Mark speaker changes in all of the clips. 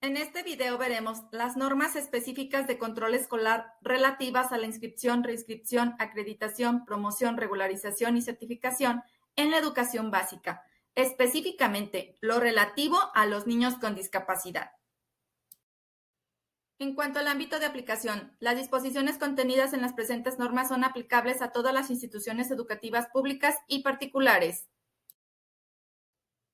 Speaker 1: En este video veremos las normas específicas de control escolar relativas a la inscripción, reinscripción, acreditación, promoción, regularización y certificación en la educación básica, específicamente lo relativo a los niños con discapacidad. En cuanto al ámbito de aplicación, las disposiciones contenidas en las presentes normas son aplicables a todas las instituciones educativas públicas y particulares.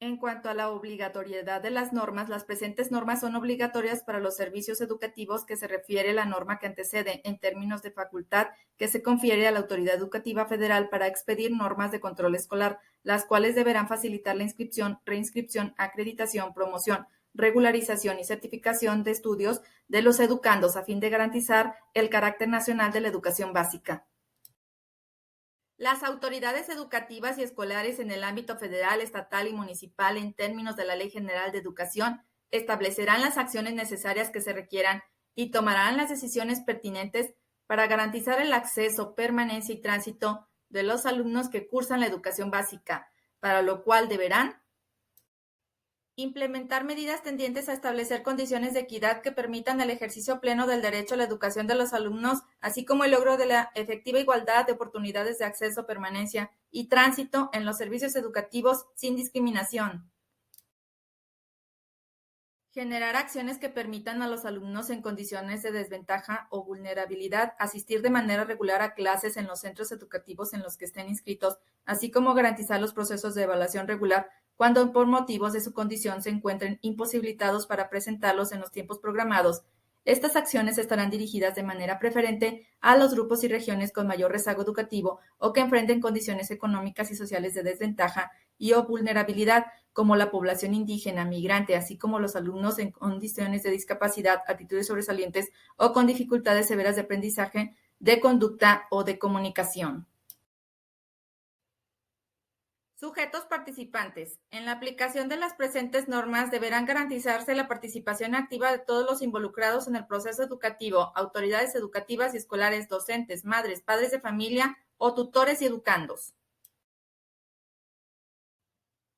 Speaker 1: En cuanto a la obligatoriedad de las normas, las presentes normas son obligatorias para los servicios educativos que se refiere la norma que antecede, en términos de facultad que se confiere a la Autoridad Educativa Federal para expedir normas de control escolar, las cuales deberán facilitar la inscripción, reinscripción, acreditación, promoción, regularización y certificación de estudios de los educandos a fin de garantizar el carácter nacional de la educación básica. Las autoridades educativas y escolares en el ámbito federal, estatal y municipal, en términos de la Ley General de Educación, establecerán las acciones necesarias que se requieran y tomarán las decisiones pertinentes para garantizar el acceso, permanencia y tránsito de los alumnos que cursan la educación básica, para lo cual deberán implementar medidas tendientes a establecer condiciones de equidad que permitan el ejercicio pleno del derecho a la educación de los alumnos, así como el logro de la efectiva igualdad de oportunidades de acceso, permanencia y tránsito en los servicios educativos sin discriminación. Generar acciones que permitan a los alumnos en condiciones de desventaja o vulnerabilidad asistir de manera regular a clases en los centros educativos en los que estén inscritos, así como garantizar los procesos de evaluación regular cuando por motivos de su condición se encuentren imposibilitados para presentarlos en los tiempos programados. Estas acciones estarán dirigidas de manera preferente a los grupos y regiones con mayor rezago educativo o que enfrenten condiciones económicas y sociales de desventaja y o vulnerabilidad, como la población indígena, migrante, así como los alumnos en condiciones de discapacidad, actitudes sobresalientes o con dificultades severas de aprendizaje, de conducta o de comunicación. Sujetos participantes. En la aplicación de las presentes normas deberán garantizarse la participación activa de todos los involucrados en el proceso educativo, autoridades educativas y escolares, docentes, madres, padres de familia o tutores y educandos.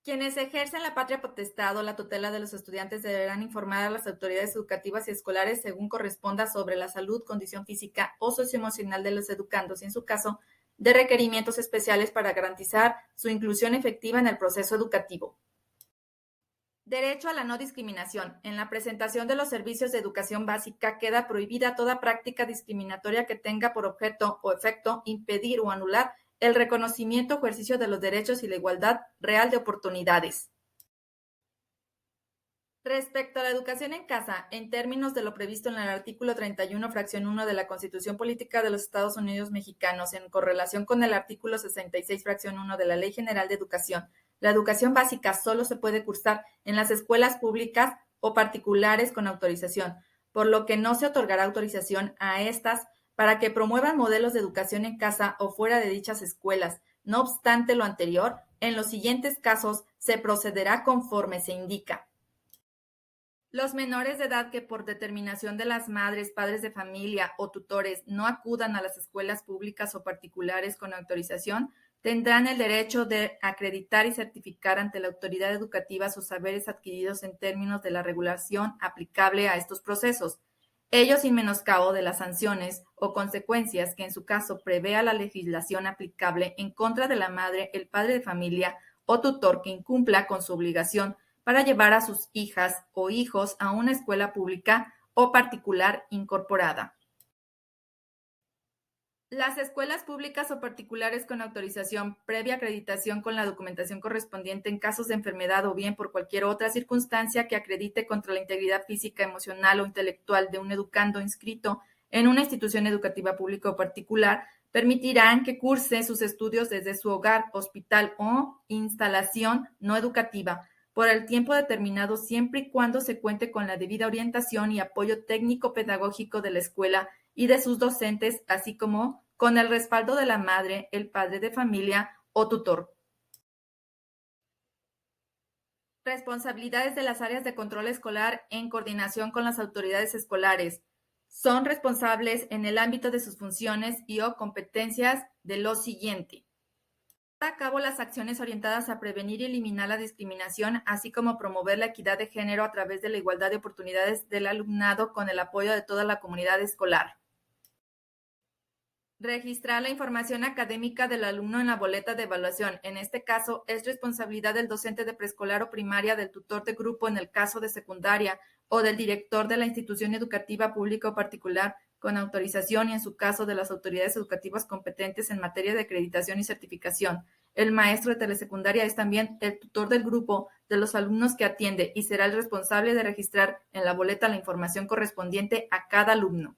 Speaker 1: Quienes ejercen la patria potestad o la tutela de los estudiantes deberán informar a las autoridades educativas y escolares según corresponda sobre la salud, condición física o socioemocional de los educandos y, en su caso, de requerimientos especiales para garantizar su inclusión efectiva en el proceso educativo. Derecho a la no discriminación. En la presentación de los servicios de educación básica queda prohibida toda práctica discriminatoria que tenga por objeto o efecto impedir o anular el reconocimiento o ejercicio de los derechos y la igualdad real de oportunidades. Respecto a la educación en casa, en términos de lo previsto en el artículo 31, fracción 1 de la Constitución Política de los Estados Unidos Mexicanos, en correlación con el artículo 66, fracción 1 de la Ley General de Educación, la educación básica solo se puede cursar en las escuelas públicas o particulares con autorización, por lo que no se otorgará autorización a estas para que promuevan modelos de educación en casa o fuera de dichas escuelas. No obstante lo anterior, en los siguientes casos se procederá conforme se indica. Los menores de edad que por determinación de las madres, padres de familia o tutores no acudan a las escuelas públicas o particulares con autorización, tendrán el derecho de acreditar y certificar ante la autoridad educativa sus saberes adquiridos en términos de la regulación aplicable a estos procesos, ello sin menoscabo de las sanciones o consecuencias que en su caso prevea la legislación aplicable en contra de la madre, el padre de familia o tutor que incumpla con su obligación para llevar a sus hijas o hijos a una escuela pública o particular incorporada. Las escuelas públicas o particulares con autorización previa acreditación con la documentación correspondiente en casos de enfermedad o bien por cualquier otra circunstancia que acredite contra la integridad física, emocional o intelectual de un educando inscrito en una institución educativa pública o particular, permitirán que curse sus estudios desde su hogar, hospital o instalación no educativa, por el tiempo determinado siempre y cuando se cuente con la debida orientación y apoyo técnico-pedagógico de la escuela y de sus docentes, así como con el respaldo de la madre, el padre de familia o tutor. Responsabilidades de las áreas de control escolar en coordinación con las autoridades escolares. Son responsables en el ámbito de sus funciones y o competencias de lo siguiente. a cabo las acciones orientadas a prevenir y eliminar la discriminación, así como promover la equidad de género a través de la igualdad de oportunidades del alumnado con el apoyo de toda la comunidad escolar. Registrar la información académica del alumno en la boleta de evaluación. En este caso, es responsabilidad del docente de preescolar o primaria, del tutor de grupo en el caso de secundaria, o del director de la institución educativa pública o particular con autorización y, en su caso, de las autoridades educativas competentes en materia de acreditación y certificación. El maestro de telesecundaria es también el tutor del grupo de los alumnos que atiende y será el responsable de registrar en la boleta la información correspondiente a cada alumno.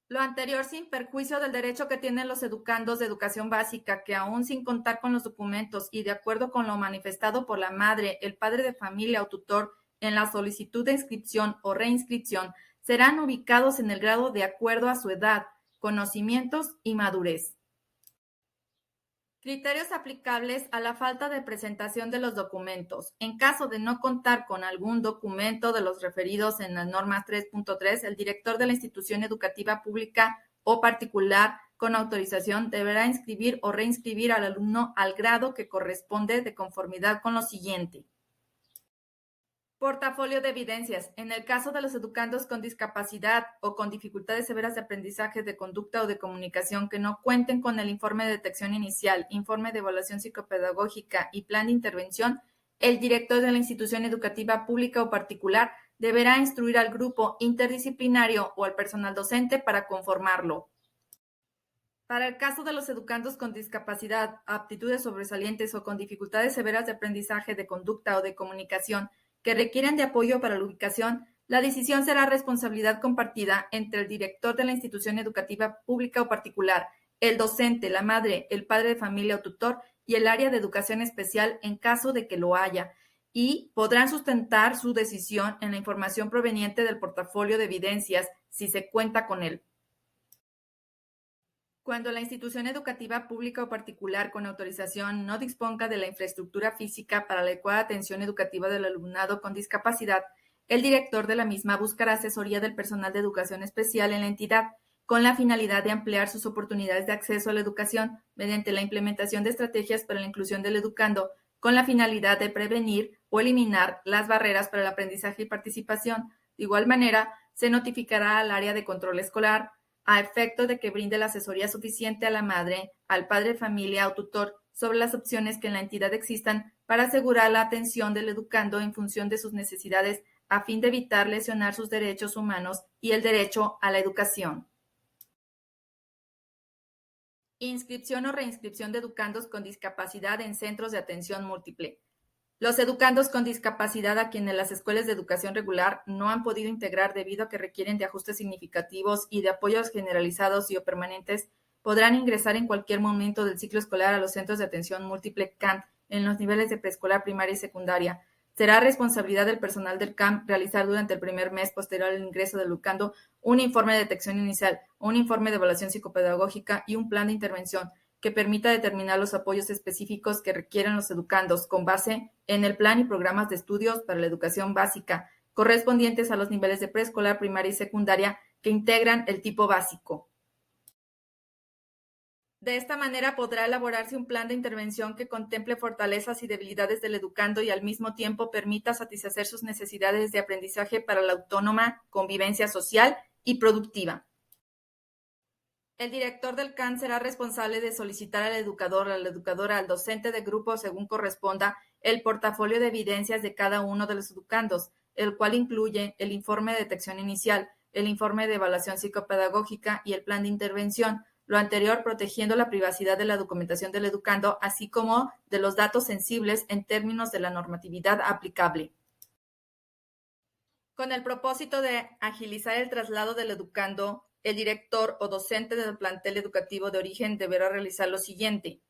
Speaker 1: Lo anterior sin perjuicio del derecho que tienen los educandos de educación básica, que aún sin contar con los documentos y de acuerdo con lo manifestado por la madre, el padre de familia o tutor en la solicitud de inscripción o reinscripción, serán ubicados en el grado de acuerdo a su edad, conocimientos y madurez. Criterios aplicables a la falta de presentación de los documentos. En caso de no contar con algún documento de los referidos en las normas 3.3, el director de la institución educativa pública o particular con autorización deberá inscribir o reinscribir al alumno al grado que corresponde de conformidad con lo siguiente. Portafolio de evidencias. En el caso de los educandos con discapacidad o con dificultades severas de aprendizaje, de conducta o de comunicación que no cuenten con el informe de detección inicial, informe de evaluación psicopedagógica y plan de intervención, el director de la institución educativa pública o particular deberá instruir al grupo interdisciplinario o al personal docente para conformarlo. Para el caso de los educandos con discapacidad, aptitudes sobresalientes o con dificultades severas de aprendizaje, de conducta o de comunicación que requieren de apoyo para la ubicación, la decisión será responsabilidad compartida entre el director de la institución educativa pública o particular, el docente, la madre, el padre de familia o tutor y el área de educación especial en caso de que lo haya, y podrán sustentar su decisión en la información proveniente del portafolio de evidencias si se cuenta con él. Cuando la institución educativa pública o particular con autorización no disponga de la infraestructura física para la adecuada atención educativa del alumnado con discapacidad, el director de la misma buscará asesoría del personal de educación especial en la entidad, con la finalidad de ampliar sus oportunidades de acceso a la educación mediante la implementación de estrategias para la inclusión del educando, con la finalidad de prevenir o eliminar las barreras para el aprendizaje y participación. De igual manera, se notificará al área de control escolar, a efecto de que brinde la asesoría suficiente a la madre, al padre de familia o tutor sobre las opciones que en la entidad existan para asegurar la atención del educando en función de sus necesidades a fin de evitar lesionar sus derechos humanos y el derecho a la educación. Inscripción o reinscripción de educandos con discapacidad en centros de atención múltiple. Los educandos con discapacidad a quienes las escuelas de educación regular no han podido integrar debido a que requieren de ajustes significativos y de apoyos generalizados y o permanentes, podrán ingresar en cualquier momento del ciclo escolar a los centros de atención múltiple CAM en los niveles de preescolar, primaria y secundaria. Será responsabilidad del personal del CAM realizar durante el primer mes posterior al ingreso del educando un informe de detección inicial, un informe de evaluación psicopedagógica y un plan de intervención que permita determinar los apoyos específicos que requieren los educandos con base en el plan y programas de estudios para la educación básica correspondientes a los niveles de preescolar, primaria y secundaria que integran el tipo básico. De esta manera podrá elaborarse un plan de intervención que contemple fortalezas y debilidades del educando y al mismo tiempo permita satisfacer sus necesidades de aprendizaje para la autónoma convivencia social y productiva. El director del CAN será responsable de solicitar al educador, a la educadora, al docente de grupo, según corresponda, el portafolio de evidencias de cada uno de los educandos, el cual incluye el informe de detección inicial, el informe de evaluación psicopedagógica y el plan de intervención, lo anterior protegiendo la privacidad de la documentación del educando, así como de los datos sensibles en términos de la normatividad aplicable. Con el propósito de agilizar el traslado del educando, el director o docente del plantel educativo de origen deberá realizar lo siguiente.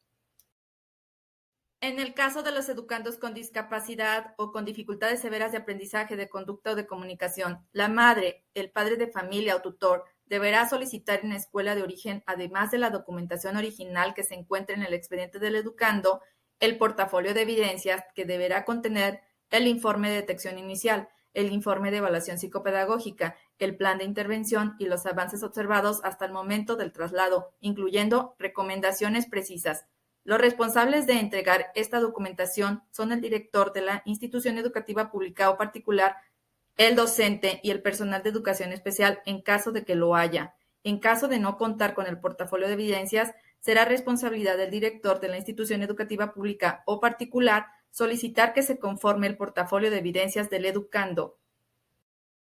Speaker 1: En el caso de los educandos con discapacidad o con dificultades severas de aprendizaje, de conducta o de comunicación, la madre, el padre de familia o tutor deberá solicitar en la escuela de origen, además de la documentación original que se encuentre en el expediente del educando, el portafolio de evidencias que deberá contener el informe de detección inicial, el informe de evaluación psicopedagógica, el plan de intervención y los avances observados hasta el momento del traslado, incluyendo recomendaciones precisas. Los responsables de entregar esta documentación son el director de la institución educativa pública o particular, el docente y el personal de educación especial en caso de que lo haya. En caso de no contar con el portafolio de evidencias, será responsabilidad del director de la institución educativa pública o particular solicitar que se conforme el portafolio de evidencias del educando.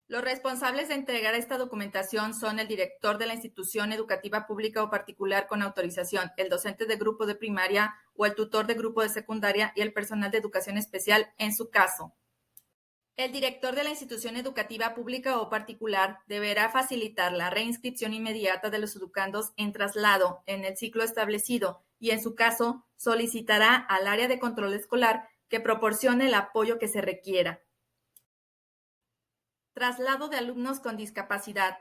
Speaker 1: Los responsables de entregar esta documentación son el director de la institución educativa pública o particular con autorización, el docente de grupo de primaria o el tutor de grupo de secundaria y el personal de educación especial en su caso. El director de la institución educativa pública o particular deberá facilitar la reinscripción inmediata de los educandos en traslado en el ciclo establecido y, en su caso, solicitará al área de control escolar que proporcione el apoyo que se requiera. Traslado de alumnos con discapacidad.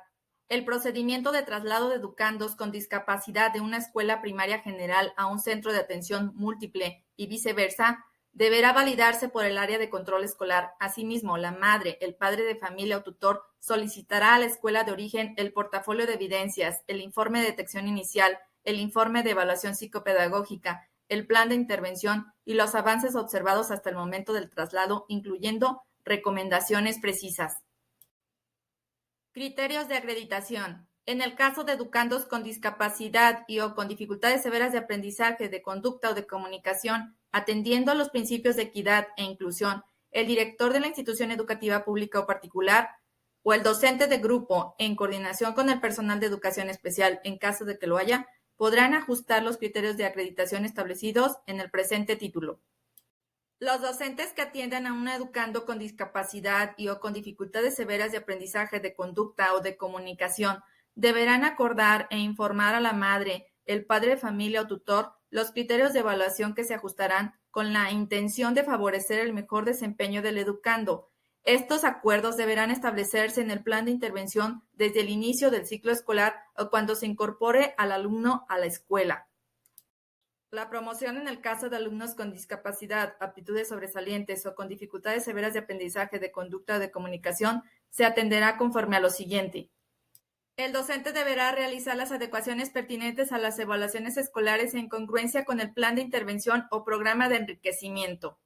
Speaker 1: El procedimiento de traslado de educandos con discapacidad de una escuela primaria general a un centro de atención múltiple y viceversa deberá validarse por el área de control escolar. Asimismo, la madre, el padre de familia o tutor solicitará a la escuela de origen el portafolio de evidencias, el informe de detección inicial, el informe de evaluación psicopedagógica, el plan de intervención y los avances observados hasta el momento del traslado, incluyendo recomendaciones precisas. Criterios de acreditación. En el caso de educandos con discapacidad y o con dificultades severas de aprendizaje, de conducta o de comunicación, atendiendo a los principios de equidad e inclusión, el director de la institución educativa pública o particular o el docente de grupo, en coordinación con el personal de educación especial, en caso de que lo haya, podrán ajustar los criterios de acreditación establecidos en el presente título. Los docentes que atiendan a un educando con discapacidad y o con dificultades severas de aprendizaje, de conducta o de comunicación deberán acordar e informar a la madre, el padre de familia o tutor los criterios de evaluación que se ajustarán con la intención de favorecer el mejor desempeño del educando. Estos acuerdos deberán establecerse en el plan de intervención desde el inicio del ciclo escolar o cuando se incorpore al alumno a la escuela. La promoción en el caso de alumnos con discapacidad, aptitudes sobresalientes o con dificultades severas de aprendizaje, de conducta o de comunicación se atenderá conforme a lo siguiente. El docente deberá realizar las adecuaciones pertinentes a las evaluaciones escolares en congruencia con el plan de intervención o programa de enriquecimiento.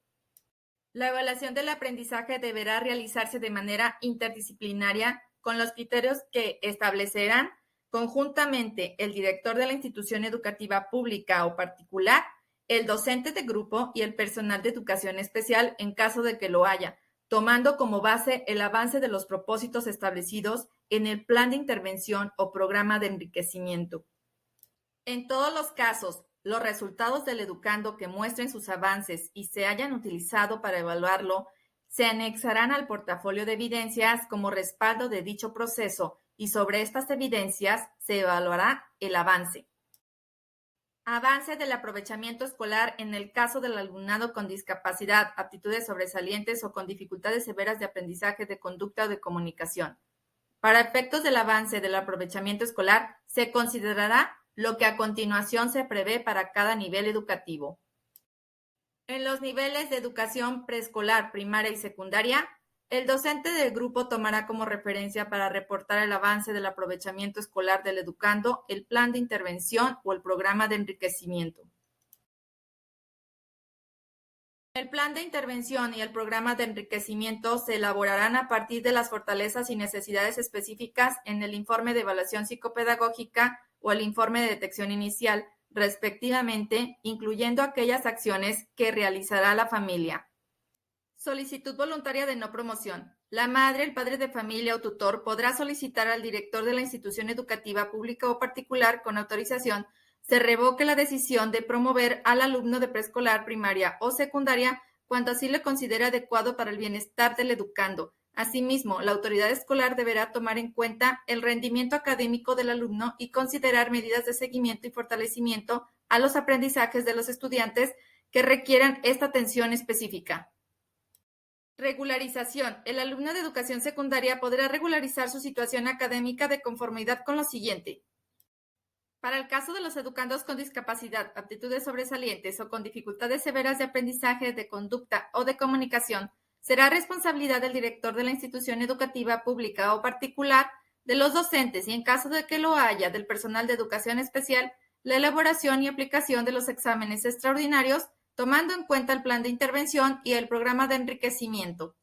Speaker 1: La evaluación del aprendizaje deberá realizarse de manera interdisciplinaria con los criterios que establecerán conjuntamente el director de la institución educativa pública o particular, el docente de grupo y el personal de educación especial en caso de que lo haya, tomando como base el avance de los propósitos establecidos en el plan de intervención o programa de enriquecimiento. En todos los casos, los resultados del educando que muestren sus avances y se hayan utilizado para evaluarlo se anexarán al portafolio de evidencias como respaldo de dicho proceso y sobre estas evidencias se evaluará el avance. Avance del aprovechamiento escolar en el caso del alumnado con discapacidad, aptitudes sobresalientes o con dificultades severas de aprendizaje, de conducta o de comunicación. Para efectos del avance del aprovechamiento escolar, se considerará lo que a continuación se prevé para cada nivel educativo. En los niveles de educación preescolar, primaria y secundaria, el docente del grupo tomará como referencia para reportar el avance del aprovechamiento escolar del educando el plan de intervención o el programa de enriquecimiento. El plan de intervención y el programa de enriquecimiento se elaborarán a partir de las fortalezas y necesidades específicas en el informe de evaluación psicopedagógica o el informe de detección inicial, respectivamente, incluyendo aquellas acciones que realizará la familia. Solicitud voluntaria de no promoción. La madre, el padre de familia o tutor podrá solicitar al director de la institución educativa pública o particular con autorización se revoque la decisión de promover al alumno de preescolar, primaria o secundaria cuando así lo considere adecuado para el bienestar del educando. Asimismo, la autoridad escolar deberá tomar en cuenta el rendimiento académico del alumno y considerar medidas de seguimiento y fortalecimiento a los aprendizajes de los estudiantes que requieran esta atención específica. Regularización. El alumno de educación secundaria podrá regularizar su situación académica de conformidad con lo siguiente. Para el caso de los educandos con discapacidad, aptitudes sobresalientes o con dificultades severas de aprendizaje, de conducta o de comunicación, será responsabilidad del director de la institución educativa pública o particular, de los docentes y, en caso de que lo haya, del personal de educación especial, la elaboración y aplicación de los exámenes extraordinarios, tomando en cuenta el plan de intervención y el programa de enriquecimiento.